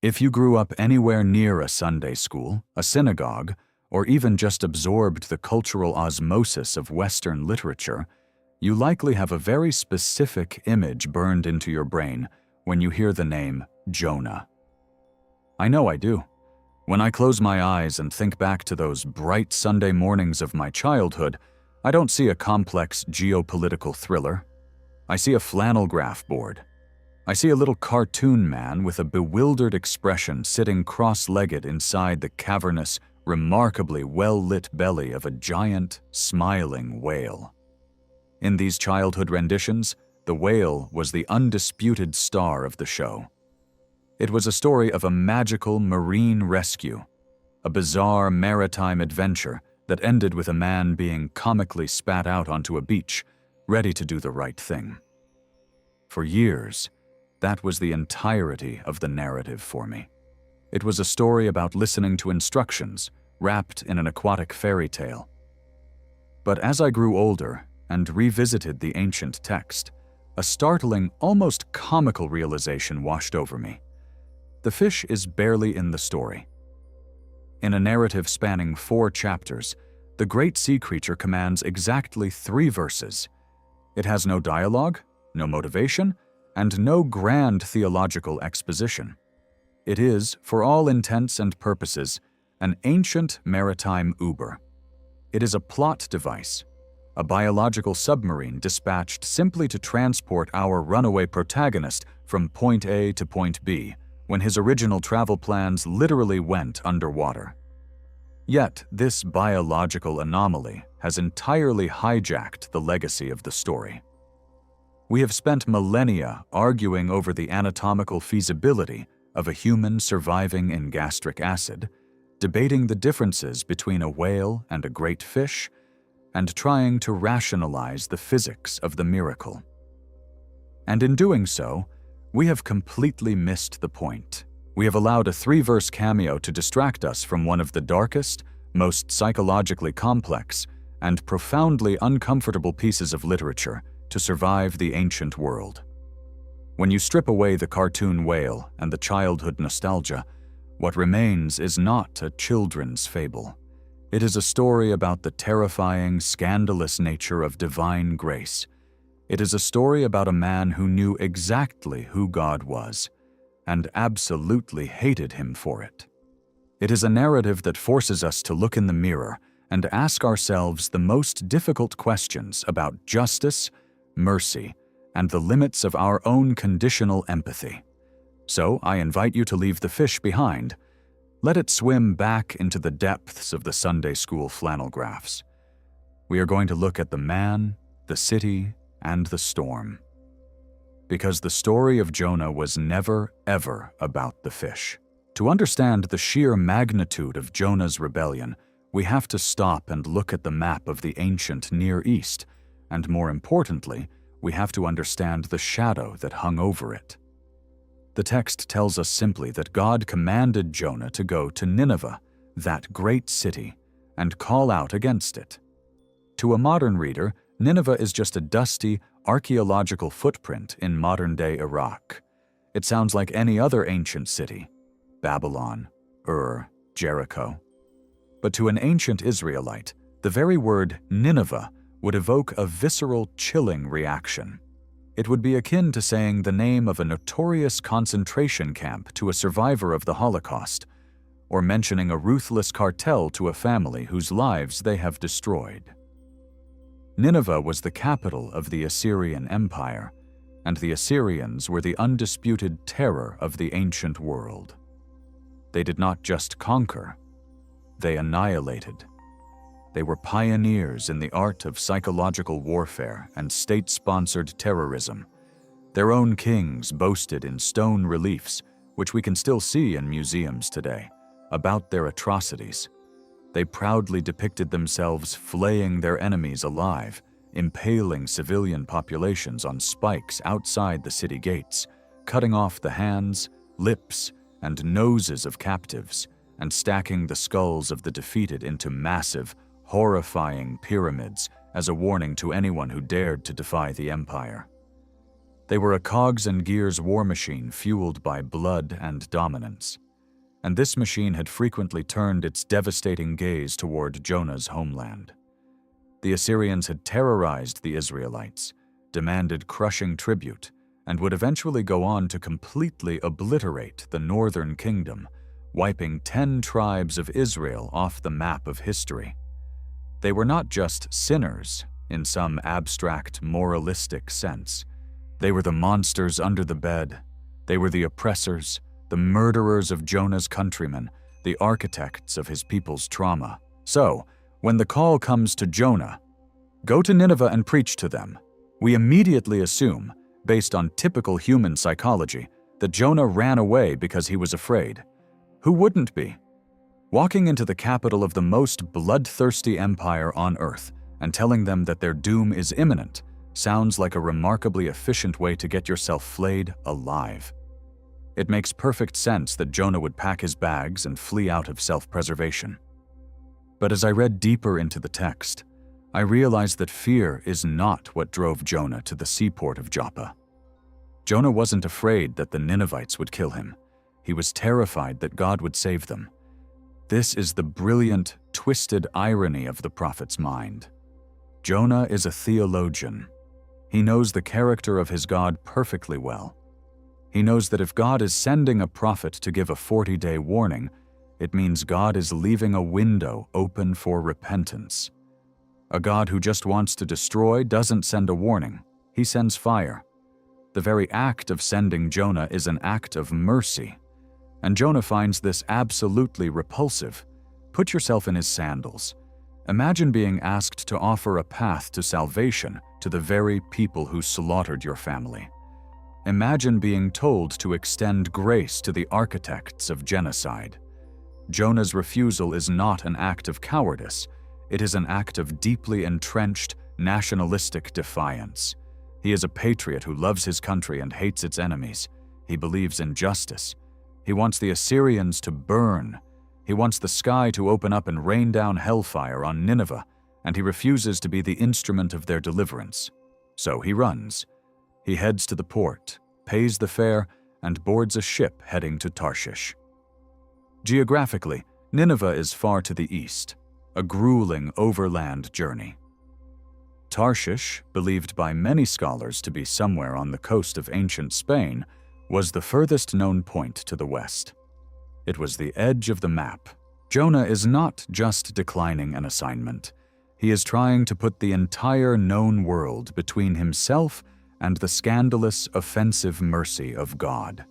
If you grew up anywhere near a Sunday school, a synagogue, or even just absorbed the cultural osmosis of Western literature, you likely have a very specific image burned into your brain when you hear the name Jonah. I know I do. When I close my eyes and think back to those bright Sunday mornings of my childhood, I don't see a complex geopolitical thriller. I see a flannel graph board. I see a little cartoon man with a bewildered expression sitting cross-legged inside the cavernous, remarkably well-lit belly of a giant, smiling whale. In these childhood renditions, the whale was the undisputed star of the show. It was a story of a magical marine rescue, a bizarre maritime adventure that ended with a man being comically spat out onto a beach, ready to do the right thing. For years, that was the entirety of the narrative for me. It was a story about listening to instructions, wrapped in an aquatic fairy tale. But as I grew older and revisited the ancient text, a startling, almost comical realization washed over me. The fish is barely in the story. In a narrative spanning 4 chapters, the great sea creature commands exactly 3 verses. It has no dialogue, no motivation, and no grand theological exposition. It is, for all intents and purposes, an ancient maritime Uber. It is a plot device, a biological submarine dispatched simply to transport our runaway protagonist from point A to point B, when his original travel plans literally went underwater. Yet, this biological anomaly has entirely hijacked the legacy of the story. We have spent millennia arguing over the anatomical feasibility of a human surviving in gastric acid, debating the differences between a whale and a great fish, and trying to rationalize the physics of the miracle. And in doing so, we have completely missed the point. We have allowed a 3-verse cameo to distract us from one of the darkest, most psychologically complex, and profoundly uncomfortable pieces of literature to survive the ancient world. When you strip away the cartoon whale and the childhood nostalgia, what remains is not a children's fable. It is a story about the terrifying, scandalous nature of divine grace. It is a story about a man who knew exactly who God was, and absolutely hated him for it. It is a narrative that forces us to look in the mirror and ask ourselves the most difficult questions about justice, mercy, and the limits of our own conditional empathy. So I invite you to leave the fish behind. Let it swim back into the depths of the Sunday school flannel graphs. We are going to look at the man, the city, and the storm. Because the story of Jonah was never, ever about the fish. To understand the sheer magnitude of Jonah's rebellion, we have to stop and look at the map of the ancient Near East, and more importantly, we have to understand the shadow that hung over it. The text tells us simply that God commanded Jonah to go to Nineveh, that great city, and call out against it. To a modern reader, Nineveh is just a dusty, archaeological footprint in modern-day Iraq. It sounds like any other ancient city: Babylon, Ur, Jericho. But to an ancient Israelite, the very word Nineveh would evoke a visceral, chilling reaction. It would be akin to saying the name of a notorious concentration camp to a survivor of the Holocaust, or mentioning a ruthless cartel to a family whose lives they have destroyed. Nineveh was the capital of the Assyrian Empire, and the Assyrians were the undisputed terror of the ancient world. They did not just conquer, they annihilated. They were pioneers in the art of psychological warfare and state-sponsored terrorism. Their own kings boasted in stone reliefs, which we can still see in museums today, about their atrocities. They proudly depicted themselves flaying their enemies alive, impaling civilian populations on spikes outside the city gates, cutting off the hands, lips, and noses of captives, and stacking the skulls of the defeated into massive, horrifying pyramids as a warning to anyone who dared to defy the empire. They were a cogs and gears war machine fueled by blood and dominance. And this machine had frequently turned its devastating gaze toward Jonah's homeland. The Assyrians had terrorized the Israelites, demanded crushing tribute, and would eventually go on to completely obliterate the northern kingdom, wiping 10 tribes of Israel off the map of history. They were not just sinners in some abstract moralistic sense. They were the monsters under the bed. They were the oppressors, the murderers of Jonah's countrymen, the architects of his people's trauma. So, when the call comes to Jonah, "Go to Nineveh and preach to them," we immediately assume, based on typical human psychology, that Jonah ran away because he was afraid. Who wouldn't be? Walking into the capital of the most bloodthirsty empire on earth and telling them that their doom is imminent sounds like a remarkably efficient way to get yourself flayed alive. It makes perfect sense that Jonah would pack his bags and flee out of self-preservation. But as I read deeper into the text, I realized that fear is not what drove Jonah to the seaport of Joppa. Jonah wasn't afraid that the Ninevites would kill him. He was terrified that God would save them. This is the brilliant, twisted irony of the prophet's mind. Jonah is a theologian. He knows the character of his God perfectly well. He knows that if God is sending a prophet to give a 40-day warning, it means God is leaving a window open for repentance. A God who just wants to destroy doesn't send a warning. He sends fire. The very act of sending Jonah is an act of mercy. And Jonah finds this absolutely repulsive. Put yourself in his sandals. Imagine being asked to offer a path to salvation to the very people who slaughtered your family. Imagine being told to extend grace to the architects of genocide. Jonah's refusal is not an act of cowardice. It is an act of deeply entrenched, nationalistic defiance. He is a patriot who loves his country and hates its enemies. He believes in justice. He wants the Assyrians to burn. He wants the sky to open up and rain down hellfire on Nineveh, and he refuses to be the instrument of their deliverance. So he runs. He heads to the port, pays the fare, and boards a ship heading to Tarshish. Geographically, Nineveh is far to the east, a grueling overland journey. Tarshish, believed by many scholars to be somewhere on the coast of ancient Spain, was the furthest known point to the west. It was the edge of the map. Jonah is not just declining an assignment. He is trying to put the entire known world between himself and the scandalous, offensive mercy of God.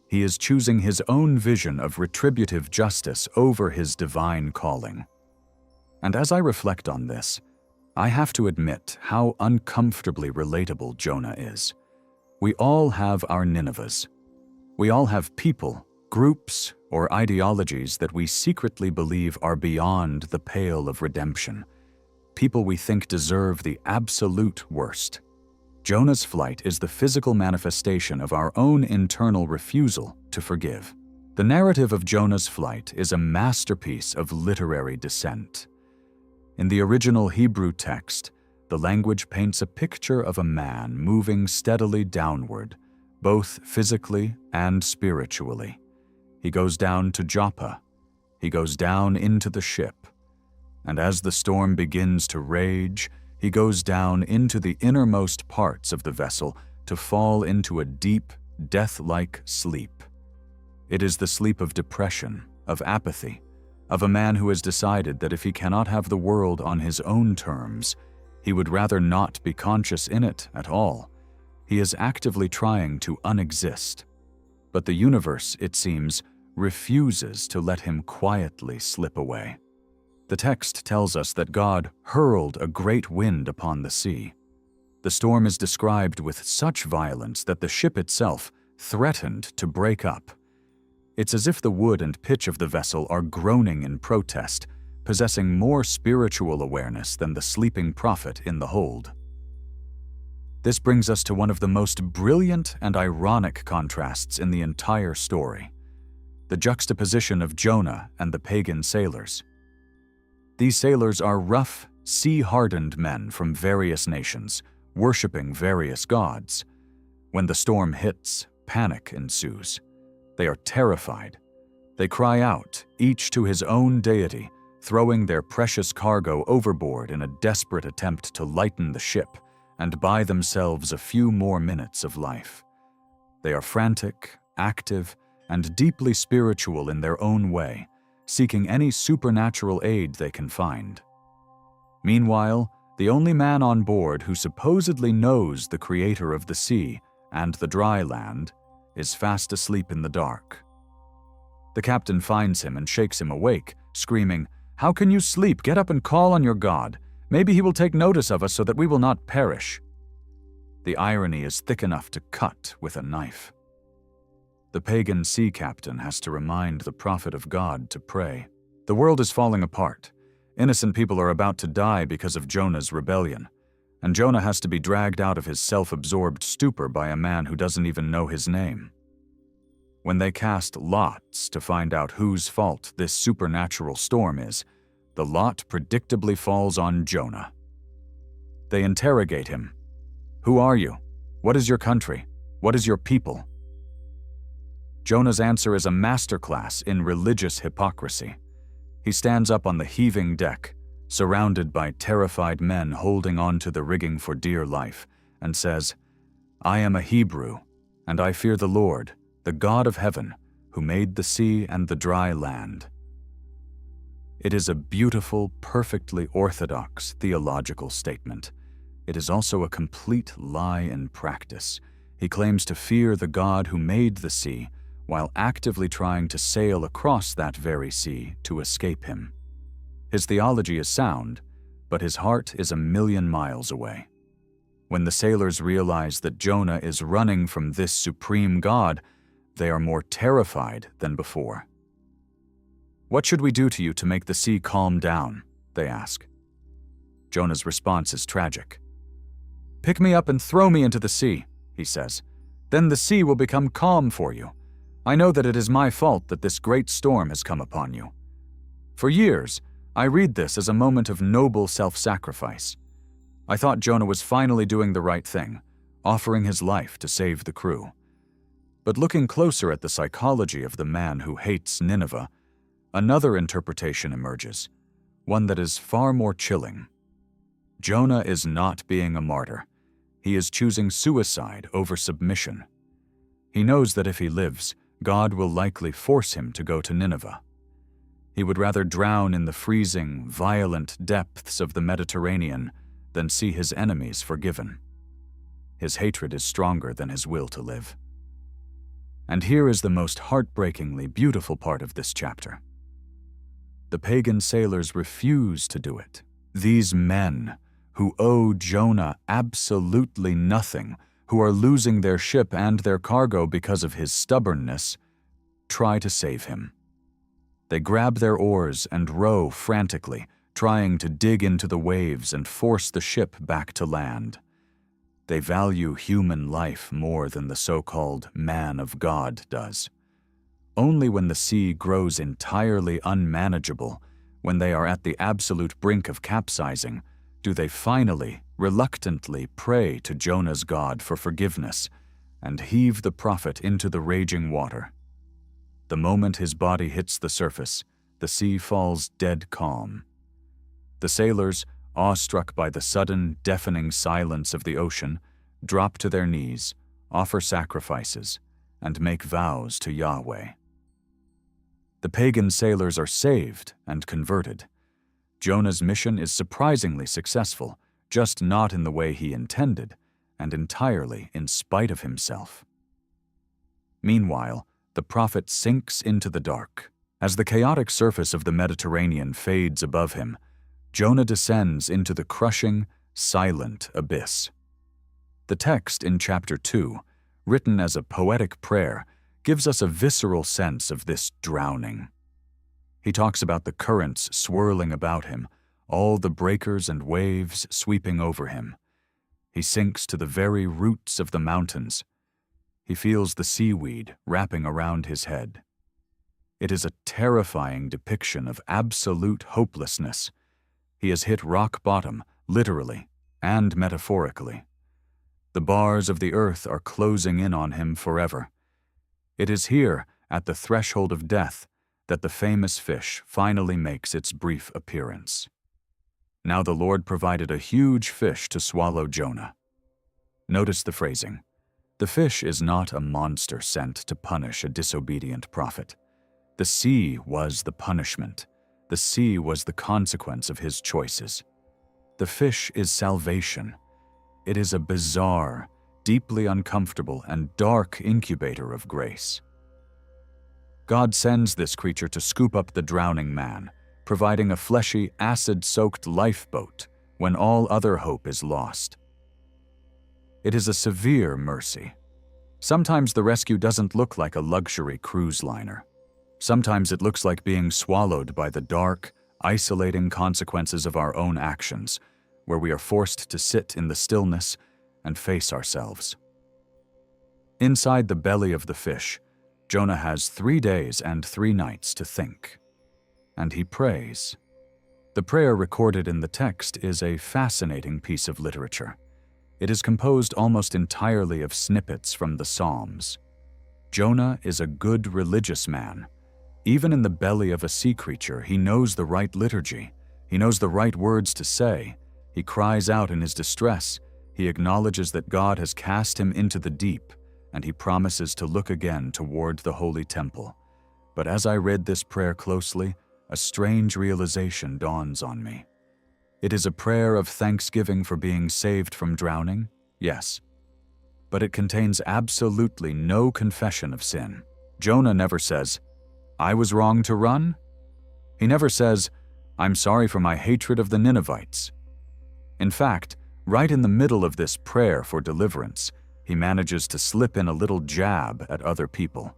He is choosing his own vision of retributive justice over his divine calling. And as I reflect on this, I have to admit how uncomfortably relatable Jonah is. We all have our Ninevehs. We all have people, groups, or ideologies that we secretly believe are beyond the pale of redemption. People we think deserve the absolute worst. Jonah's flight is the physical manifestation of our own internal refusal to forgive. The narrative of Jonah's flight is a masterpiece of literary descent. In the original Hebrew text, the language paints a picture of a man moving steadily downward, both physically and spiritually. He goes down to Joppa. He goes down into the ship. And as the storm begins to rage, he goes down into the innermost parts of the vessel to fall into a deep, death-like sleep. It is the sleep of depression, of apathy, of a man who has decided that if he cannot have the world on his own terms, he would rather not be conscious in it at all. He is actively trying to unexist. But the universe, it seems, refuses to let him quietly slip away. The text tells us that God hurled a great wind upon the sea. The storm is described with such violence that the ship itself threatened to break up. It's as if the wood and pitch of the vessel are groaning in protest, possessing more spiritual awareness than the sleeping prophet in the hold. This brings us to one of the most brilliant and ironic contrasts in the entire story: the juxtaposition of Jonah and the pagan sailors. These sailors are rough, sea-hardened men from various nations, worshipping various gods. When the storm hits, panic ensues. They are terrified. They cry out, each to his own deity, throwing their precious cargo overboard in a desperate attempt to lighten the ship and buy themselves a few more minutes of life. They are frantic, active, and deeply spiritual in their own way, seeking any supernatural aid they can find. Meanwhile, the only man on board who supposedly knows the creator of the sea and the dry land is fast asleep in the dark. The captain finds him and shakes him awake, screaming, "How can you sleep? Get up and call on your God. Maybe he will take notice of us so that we will not perish." The irony is thick enough to cut with a knife. The pagan sea captain has to remind the prophet of God to pray. The world is falling apart. Innocent people are about to die because of Jonah's rebellion, and Jonah has to be dragged out of his self-absorbed stupor by a man who doesn't even know his name. When they cast lots to find out whose fault this supernatural storm is, the lot predictably falls on Jonah. They interrogate him. "Who are you? What is your country? What is your people?" Jonah's answer is a masterclass in religious hypocrisy. He stands up on the heaving deck, surrounded by terrified men holding onto the rigging for dear life, and says, "I am a Hebrew, and I fear the Lord, the God of heaven, who made the sea and the dry land." It is a beautiful, perfectly orthodox theological statement. It is also a complete lie in practice. He claims to fear the God who made the sea, while actively trying to sail across that very sea to escape him. His theology is sound, but his heart is a million miles away. When the sailors realize that Jonah is running from this supreme God, they are more terrified than before. "What should we do to you to make the sea calm down?" they ask. Jonah's response is tragic. "Pick me up and throw me into the sea," he says. "Then the sea will become calm for you. I know that it is my fault that this great storm has come upon you." For years, I read this as a moment of noble self-sacrifice. I thought Jonah was finally doing the right thing, offering his life to save the crew. But looking closer at the psychology of the man who hates Nineveh, another interpretation emerges, one that is far more chilling. Jonah is not being a martyr. He is choosing suicide over submission. He knows that if he lives, God will likely force him to go to Nineveh. He would rather drown in the freezing, violent depths of the Mediterranean than see his enemies forgiven. His hatred is stronger than his will to live. And here is the most heartbreakingly beautiful part of this chapter. The pagan sailors refuse to do it. These men, who owe Jonah absolutely nothing, who are losing their ship and their cargo because of his stubbornness, try to save him. They grab their oars and row frantically, trying to dig into the waves and force the ship back to land. They value human life more than the so-called man of God does. Only when the sea grows entirely unmanageable, when they are at the absolute brink of capsizing, do they finally, reluctantly pray to Jonah's God for forgiveness and heave the prophet into the raging water. The moment his body hits the surface, the sea falls dead calm. The sailors, awestruck by the sudden, deafening silence of the ocean, drop to their knees, offer sacrifices, and make vows to Yahweh. The pagan sailors are saved and converted. Jonah's mission is surprisingly successful, just not in the way he intended, and entirely in spite of himself. Meanwhile, the prophet sinks into the dark. As the chaotic surface of the Mediterranean fades above him, Jonah descends into the crushing, silent abyss. The text in chapter 2, written as a poetic prayer, gives us a visceral sense of this drowning. He talks about the currents swirling about him, all the breakers and waves sweeping over him. He sinks to the very roots of the mountains. He feels the seaweed wrapping around his head. It is a terrifying depiction of absolute hopelessness. He has hit rock bottom, literally and metaphorically. The bars of the earth are closing in on him forever. It is here, at the threshold of death, that the famous fish finally makes its brief appearance. Now the Lord provided a huge fish to swallow Jonah. Notice the phrasing. The fish is not a monster sent to punish a disobedient prophet. The sea was the punishment. The sea was the consequence of his choices. The fish is salvation. It is a bizarre, deeply uncomfortable, and dark incubator of grace. God sends this creature to scoop up the drowning man, providing a fleshy, acid-soaked lifeboat when all other hope is lost. It is a severe mercy. Sometimes the rescue doesn't look like a luxury cruise liner. Sometimes it looks like being swallowed by the dark, isolating consequences of our own actions, where we are forced to sit in the stillness and face ourselves. Inside the belly of the fish, Jonah has 3 days and 3 nights to think. And he prays. The prayer recorded in the text is a fascinating piece of literature. It is composed almost entirely of snippets from the Psalms. Jonah is a good religious man. Even in the belly of a sea creature, he knows the right liturgy. He knows the right words to say. He cries out in his distress. He acknowledges that God has cast him into the deep, and he promises to look again toward the holy temple. But as I read this prayer closely, a strange realization dawns on me. It is a prayer of thanksgiving for being saved from drowning, yes, but it contains absolutely no confession of sin. Jonah never says, "I was wrong to run." He never says, "I'm sorry for my hatred of the Ninevites." In fact, right in the middle of this prayer for deliverance, he manages to slip in a little jab at other people.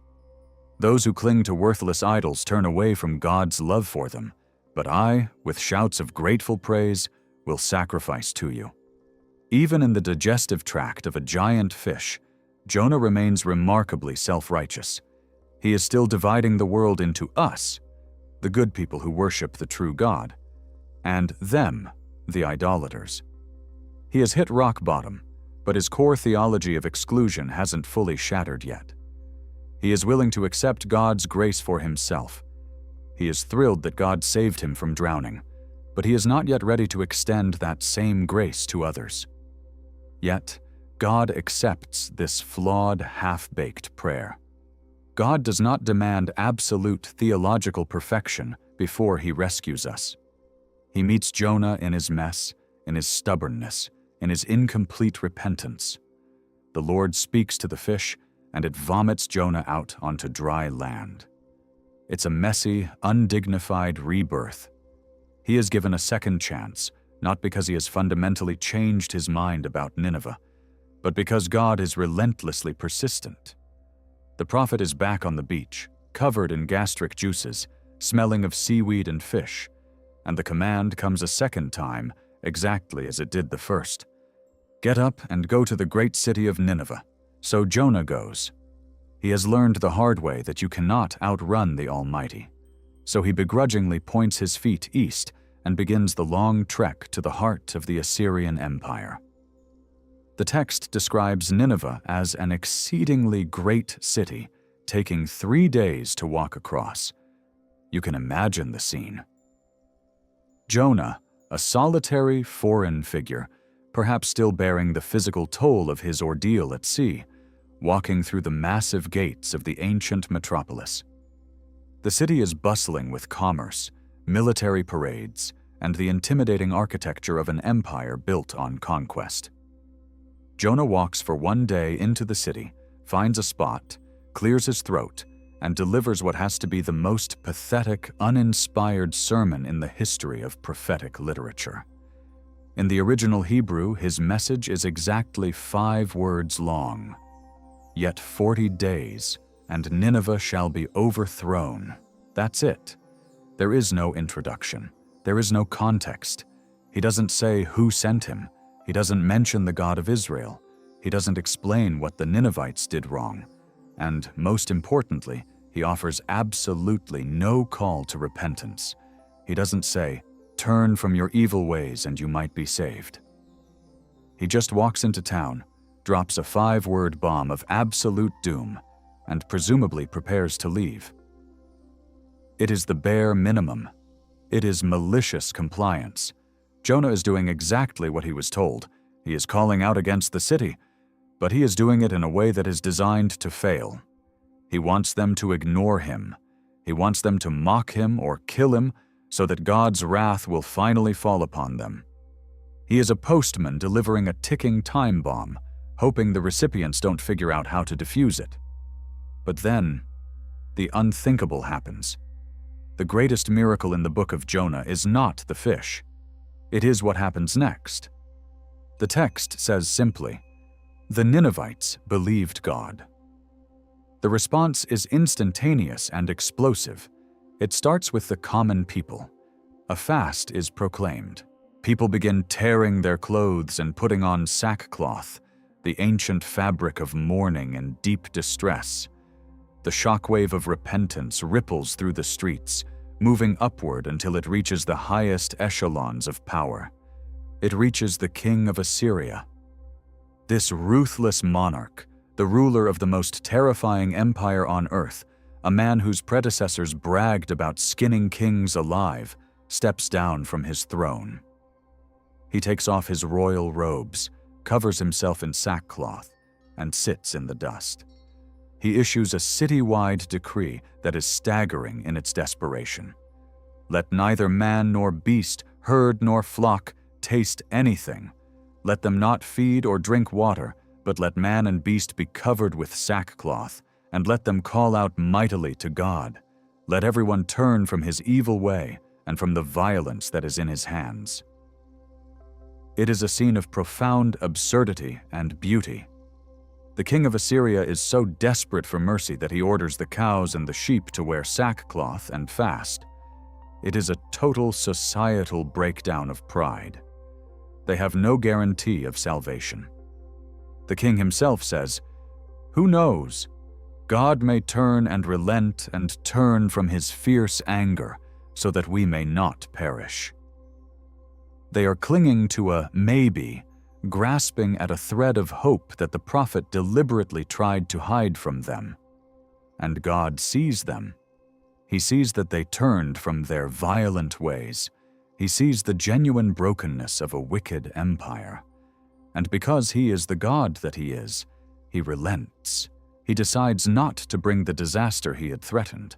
Those who cling to worthless idols turn away from God's love for them, but I, with shouts of grateful praise, will sacrifice to you. Even in the digestive tract of a giant fish, Jonah remains remarkably self-righteous. He is still dividing the world into us, the good people who worship the true God, and them, the idolaters. He has hit rock bottom, but his core theology of exclusion hasn't fully shattered yet. He is willing to accept God's grace for himself. He is thrilled that God saved him from drowning, but he is not yet ready to extend that same grace to others. Yet, God accepts this flawed, half-baked prayer. God does not demand absolute theological perfection before he rescues us. He meets Jonah in his mess, in his stubbornness, in his incomplete repentance. The Lord speaks to the fish, and it vomits Jonah out onto dry land. It's a messy, undignified rebirth. He is given a second chance, not because he has fundamentally changed his mind about Nineveh, but because God is relentlessly persistent. The prophet is back on the beach, covered in gastric juices, smelling of seaweed and fish, and the command comes a second time, exactly as it did the first. Get up and go to the great city of Nineveh. So Jonah goes. He has learned the hard way that you cannot outrun the Almighty. So he begrudgingly points his feet east and begins the long trek to the heart of the Assyrian Empire. The text describes Nineveh as an exceedingly great city, taking 3 days to walk across. You can imagine the scene. Jonah, a solitary foreign figure, perhaps still bearing the physical toll of his ordeal at sea, walking through the massive gates of the ancient metropolis. The city is bustling with commerce, military parades, and the intimidating architecture of an empire built on conquest. Jonah walks for 1 day into the city, finds a spot, clears his throat, and delivers what has to be the most pathetic, uninspired sermon in the history of prophetic literature. In the original Hebrew, his message is exactly 5 words long. Yet 40 days, and Nineveh shall be overthrown. That's it. There is no introduction. There is no context. He doesn't say who sent him. He doesn't mention the God of Israel. He doesn't explain what the Ninevites did wrong. And most importantly, he offers absolutely no call to repentance. He doesn't say, "Turn from your evil ways and you might be saved." He just walks into town, drops a 5-word bomb of absolute doom, and presumably prepares to leave. It is the bare minimum. It is malicious compliance. Jonah is doing exactly what he was told. He is calling out against the city, but he is doing it in a way that is designed to fail. He wants them to ignore him. He wants them to mock him or kill him so that God's wrath will finally fall upon them. He is a postman delivering a ticking time bomb, hoping the recipients don't figure out how to defuse it. But then, the unthinkable happens. The greatest miracle in the book of Jonah is not the fish. It is what happens next. The text says simply, "The Ninevites believed God." The response is instantaneous and explosive. It starts with the common people. A fast is proclaimed. People begin tearing their clothes and putting on sackcloth, the ancient fabric of mourning and deep distress. The shockwave of repentance ripples through the streets, moving upward until it reaches the highest echelons of power. It reaches the king of Assyria. This ruthless monarch, the ruler of the most terrifying empire on earth, a man whose predecessors bragged about skinning kings alive, steps down from his throne. He takes off his royal robes, covers himself in sackcloth, and sits in the dust. He issues a city-wide decree that is staggering in its desperation. Let neither man nor beast, herd nor flock, taste anything. Let them not feed or drink water, but let man and beast be covered with sackcloth, and let them call out mightily to God. Let everyone turn from his evil way and from the violence that is in his hands. It is a scene of profound absurdity and beauty. The king of Assyria is so desperate for mercy that he orders the cows and the sheep to wear sackcloth and fast. It is a total societal breakdown of pride. They have no guarantee of salvation. The king himself says, "Who knows? God may turn and relent and turn from his fierce anger so that we may not perish." They are clinging to a maybe, grasping at a thread of hope that the prophet deliberately tried to hide from them. And God sees them. He sees that they turned from their violent ways. He sees the genuine brokenness of a wicked empire. And because he is the God that he is, he relents. He decides not to bring the disaster he had threatened.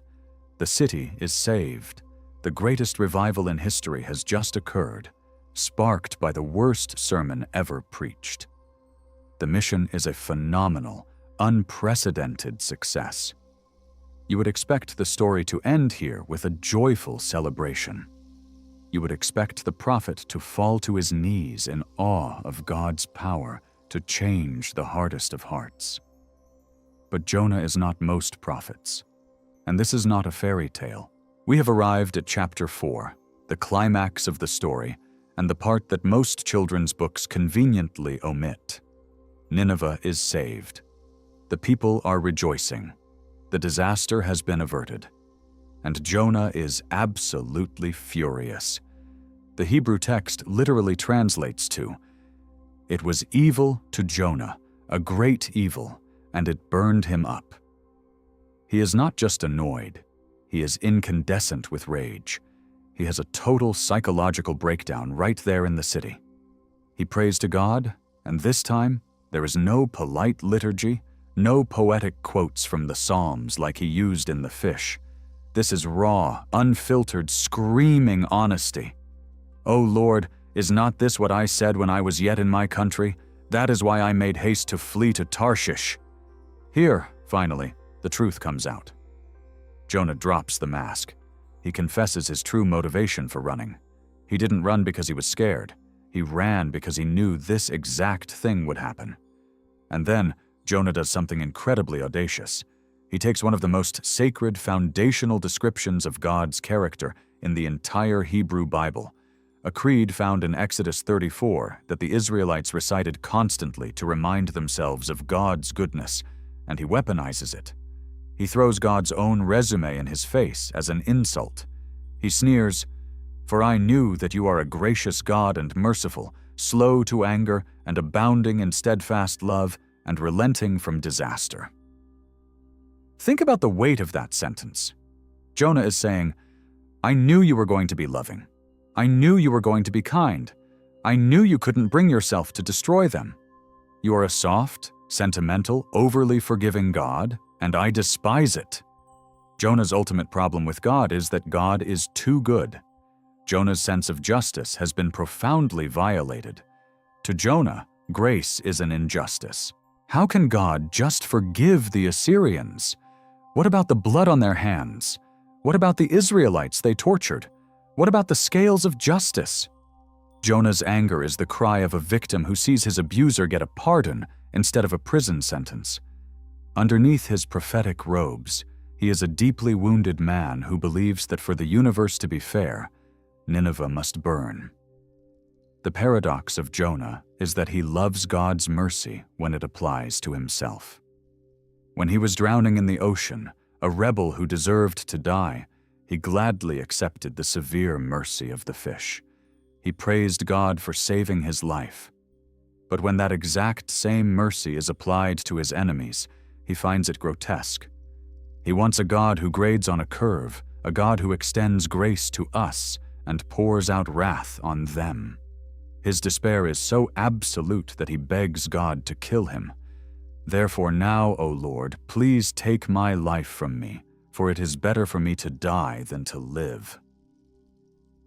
The city is saved. The greatest revival in history has just occurred, sparked by the worst sermon ever preached. The mission is a phenomenal, unprecedented success. You would expect the story to end here with a joyful celebration. You would expect the prophet to fall to his knees in awe of God's power to change the hardest of hearts. But Jonah is not most prophets, and this is not a fairy tale. We have arrived at chapter 4, the climax of the story, and the part that most children's books conveniently omit. Nineveh is saved. The people are rejoicing. The disaster has been averted. And Jonah is absolutely furious. The Hebrew text literally translates to, "It was evil to Jonah, a great evil, and it burned him up." He is not just annoyed. He is incandescent with rage. He has a total psychological breakdown right there in the city. He prays to God, and this time, there is no polite liturgy, no poetic quotes from the Psalms like he used in the fish. This is raw, unfiltered, screaming honesty. "O Lord, is not this what I said when I was yet in my country? That is why I made haste to flee to Tarshish." Here, finally, the truth comes out. Jonah drops the mask. He confesses his true motivation for running. He didn't run because he was scared. He ran because he knew this exact thing would happen. And then, Jonah does something incredibly audacious. He takes one of the most sacred, foundational descriptions of God's character in the entire Hebrew Bible, a creed found in Exodus 34 that the Israelites recited constantly to remind themselves of God's goodness, and he weaponizes it. He throws God's own resume in his face as an insult. He sneers, "For I knew that you are a gracious God and merciful, slow to anger and abounding in steadfast love and relenting from disaster. Think about the weight of that sentence. Jonah is saying, I knew you were going to be loving. I knew you were going to be kind. I knew you couldn't bring yourself to destroy them. You are a soft, sentimental, overly forgiving God, and I despise it. Jonah's ultimate problem with God is that God is too good. Jonah's sense of justice has been profoundly violated. To Jonah, grace is an injustice. How can God just forgive the Assyrians? What about the blood on their hands? What about the Israelites they tortured? What about the scales of justice? Jonah's anger is the cry of a victim who sees his abuser get a pardon instead of a prison sentence. Underneath his prophetic robes, he is a deeply wounded man who believes that for the universe to be fair, Nineveh must burn. The paradox of Jonah is that he loves God's mercy when it applies to himself. When he was drowning in the ocean, a rebel who deserved to die, he gladly accepted the severe mercy of the fish. He praised God for saving his life. But when that exact same mercy is applied to his enemies, he finds it grotesque. He wants a God who grades on a curve, a God who extends grace to us and pours out wrath on them. His despair is so absolute that he begs God to kill him. Therefore now, O Lord, please take my life from me, for it is better for me to die than to live.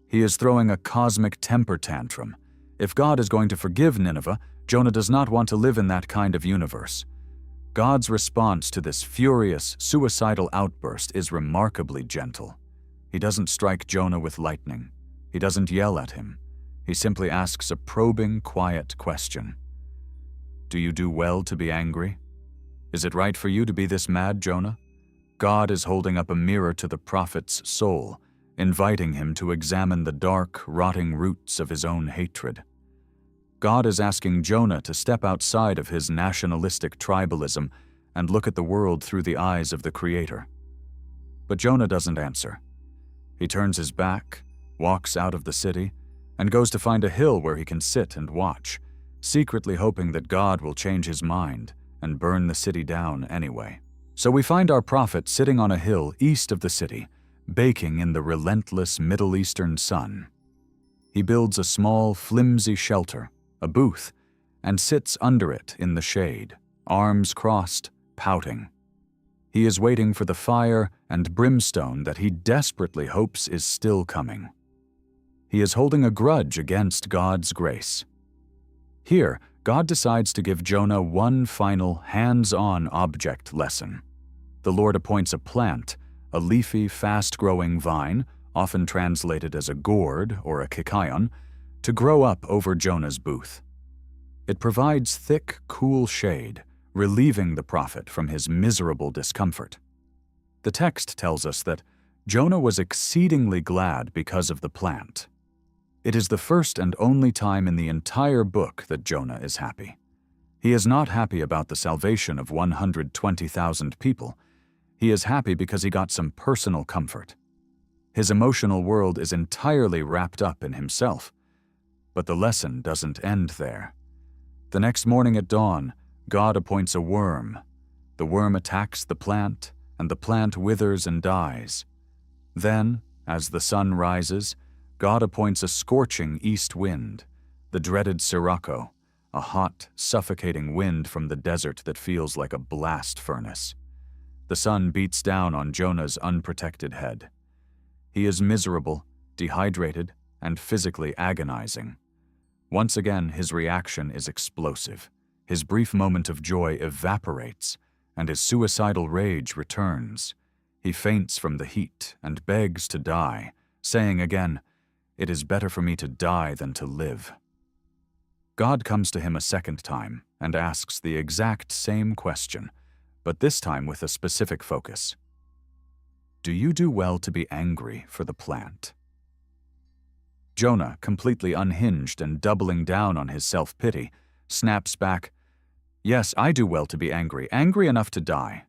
He is throwing a cosmic temper tantrum. If God is going to forgive Nineveh, Jonah does not want to live in that kind of universe. God's response to this furious, suicidal outburst is remarkably gentle. He doesn't strike Jonah with lightning. He doesn't yell at him. He simply asks a probing, quiet question. Do you do well to be angry? Is it right for you to be this mad, Jonah? God is holding up a mirror to the prophet's soul, inviting him to examine the dark, rotting roots of his own hatred. God is asking Jonah to step outside of his nationalistic tribalism and look at the world through the eyes of the Creator. But Jonah doesn't answer. He turns his back, walks out of the city, and goes to find a hill where he can sit and watch, secretly hoping that God will change his mind and burn the city down anyway. So we find our prophet sitting on a hill east of the city, baking in the relentless Middle Eastern sun. He builds a small, flimsy shelter, a booth, and sits under it in the shade, arms crossed, pouting. He is waiting for the fire and brimstone that he desperately hopes is still coming. He is holding a grudge against God's grace. Here, God decides to give Jonah one final hands-on object lesson. The Lord appoints a plant, a leafy, fast-growing vine, often translated as a gourd or a kikayon, to grow up over Jonah's booth. It provides thick, cool shade, relieving the prophet from his miserable discomfort. The text tells us that Jonah was exceedingly glad because of the plant. It is the first and only time in the entire book that Jonah is happy. He is not happy about the salvation of 120,000 people. He is happy because he got some personal comfort. His emotional world is entirely wrapped up in himself. But the lesson doesn't end there. The next morning at dawn, God appoints a worm. The worm attacks the plant, and the plant withers and dies. Then, as the sun rises, God appoints a scorching east wind, the dreaded sirocco, a hot, suffocating wind from the desert that feels like a blast furnace. The sun beats down on Jonah's unprotected head. He is miserable, dehydrated, and physically agonizing. Once again, his reaction is explosive. His brief moment of joy evaporates, and his suicidal rage returns. He faints from the heat and begs to die, saying again, "It is better for me to die than to live." God comes to him a second time and asks the exact same question, but this time with a specific focus. Do you do well to be angry for the plant? Jonah, completely unhinged and doubling down on his self-pity, snaps back, "Yes, I do well to be angry, angry enough to die."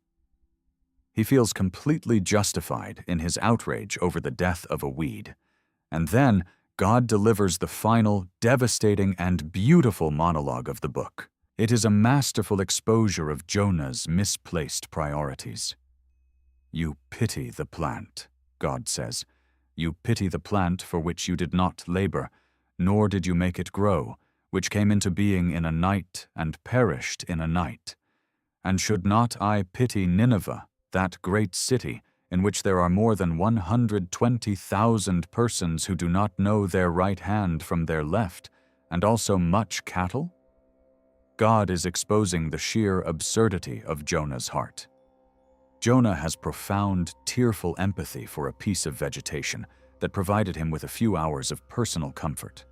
He feels completely justified in his outrage over the death of a weed. And then God delivers the final, devastating, and beautiful monologue of the book. It is a masterful exposure of Jonah's misplaced priorities. "You pity the plant," God says. "You pity the plant for which you did not labor, nor did you make it grow, which came into being in a night and perished in a night. And should not I pity Nineveh, that great city, in which there are more than 120,000 persons who do not know their right hand from their left, and also much cattle?" God is exposing the sheer absurdity of Jonah's heart. Jonah has profound, tearful empathy for a piece of vegetation that provided him with a few hours of personal comfort.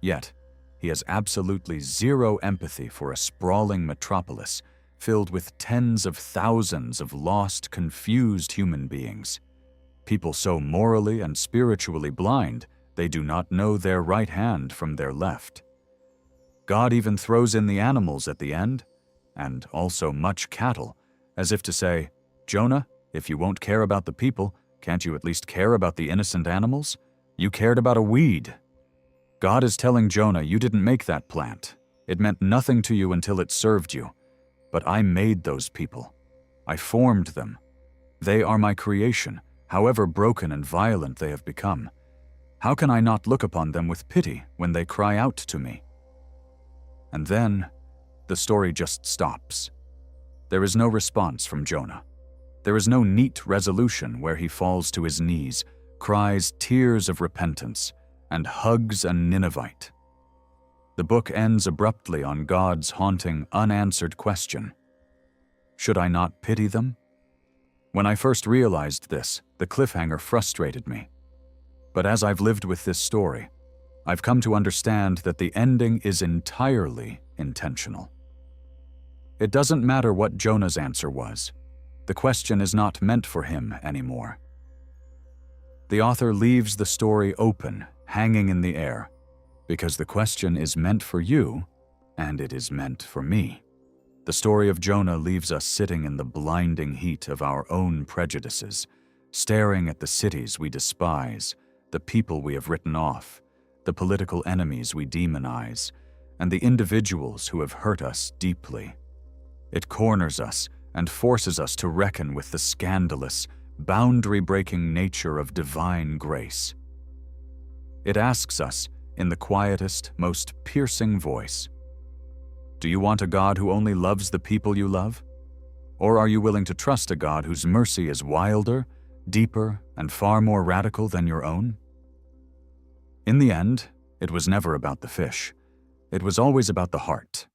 Yet, he has absolutely zero empathy for a sprawling metropolis filled with tens of thousands of lost, confused human beings. People so morally and spiritually blind, they do not know their right hand from their left. God even throws in the animals at the end, and also much cattle, as if to say, "Jonah, if you won't care about the people, can't you at least care about the innocent animals? You cared about a weed." God is telling Jonah, "You didn't make that plant. It meant nothing to you until it served you. But I made those people. I formed them. They are my creation, however broken and violent they have become. How can I not look upon them with pity when they cry out to me?" And then, the story just stops. There is no response from Jonah. There is no neat resolution where he falls to his knees, cries tears of repentance, and hugs a Ninevite. The book ends abruptly on God's haunting, unanswered question. Should I not pity them? When I first realized this, the cliffhanger frustrated me. But as I've lived with this story, I've come to understand that the ending is entirely intentional. It doesn't matter what Jonah's answer was. The question is not meant for him anymore. The author leaves the story open, hanging in the air, because the question is meant for you, and it is meant for me. The story of Jonah leaves us sitting in the blinding heat of our own prejudices, staring at the cities we despise, the people we have written off, the political enemies we demonize, and the individuals who have hurt us deeply. It corners us and forces us to reckon with the scandalous, boundary-breaking nature of divine grace. It asks us, in the quietest, most piercing voice, do you want a God who only loves the people you love? Or are you willing to trust a God whose mercy is wilder, deeper, and far more radical than your own? In the end, it was never about the fish. It was always about the heart.